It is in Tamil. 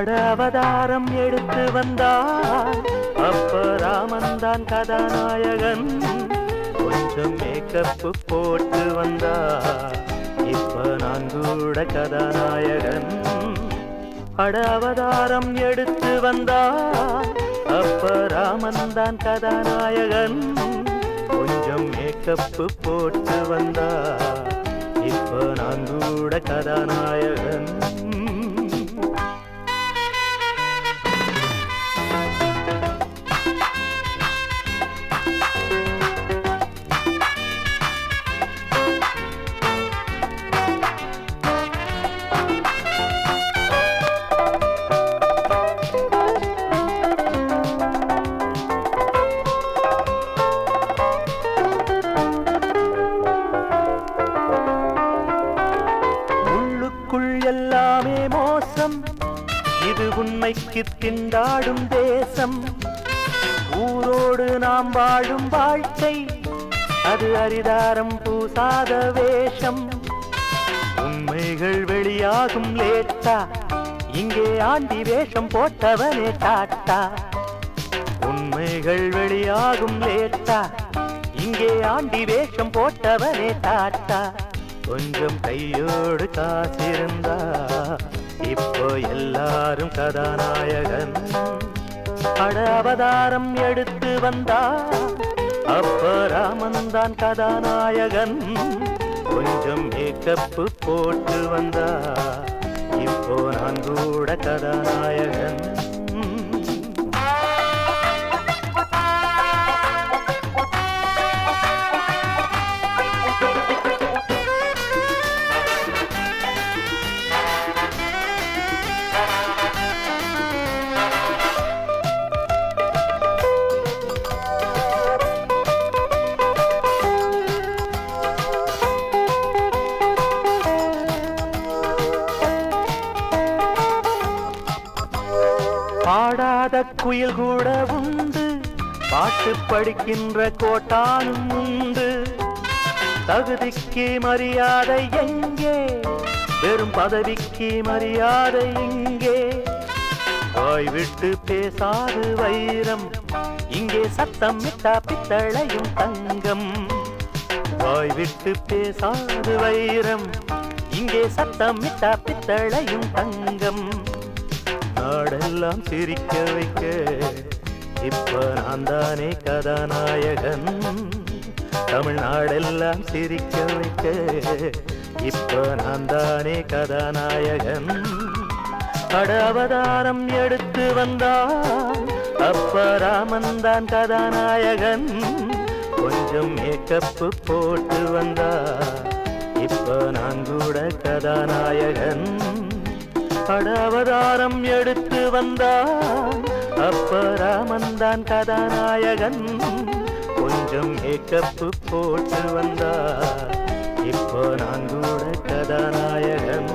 அட அவதாரம் எடுத்து வந்தான் அப்ப ராமன்தான் கதாநாயகன். கொஞ்சம் மேக்கப்பு போட்டு வந்தா இப்ப நான் கூட கதாநாயகன். அட அவதாரம் எடுத்து வந்தான் அப்ப ராமன்தான் கதாநாயகன். கொஞ்சம் மேக்கப்பு போட்டு வந்தா இப்ப நான் கூட கதாநாயகன். எல்லாமே மோசம், இது உண்மைக்கு திண்டாடும் தேசம். ஊரோடு நாம் வாழும் வாழ்க்கை அது அரிதாரம் பூசாத வேஷம். உண்மைகள் வெளியாகும் லேட்டா, இங்கே ஆண்டி வேஷம் போட்டவனே டாட்டா. உண்மைகள் வெளியாகும் லேட்டா, இங்கே ஆண்டி வேஷம் போட்டவனே டாட்டா. கொஞ்சம் கையோடு காசிருந்தா இப்போ எல்லாரும் கதாநாயகன். அட அவதாரம் எடுத்து வந்தா அப்ப ராமன்தான் கதாநாயகன். கொஞ்சம் மேக்கப்பு போட்டு வந்தா இப்போ நான் கூட கதாநாயகன். பாடாத குயில் கூட உண்டு, பாட்டு படிக்கின்ற கோட்டானும் உண்டு. தகுதிக்கு மரியாதை எங்கே, வெறும் பதவிக்கு மரியாதை இங்கே. வாய் விட்டு பேசாது வைரம், இங்கே சத்தம் விட்டா பித்தளையும் தங்கம். வாய் விட்டு பேசாது வைரம், இங்கே சத்தம் விட்டா பித்தளையும் தங்கம். நாடெல்லாம் சிரிக்க வைக்க இப்ப நான் தானே கதாநாயகன். தமிழ்நாடெல்லாம் சிரிக்க வைக்க இப்ப நான் தானே கதாநாயகன். அட அவதாரம் எடுத்து வந்தான் அப்ப ராமன்தான் கதாநாயகன். கொஞ்சம் மேக்கப்பு போட்டு வந்தா இப்ப நான் கூட கதாநாயகன். அட அவதாரம் எடுத்து வந்தான் அப்ப ராமன்தான் கதாநாயகன். கொஞ்சம் மேக்கப்பு போட்டு வந்தா இப்போ நான் கூட கதாநாயகன்.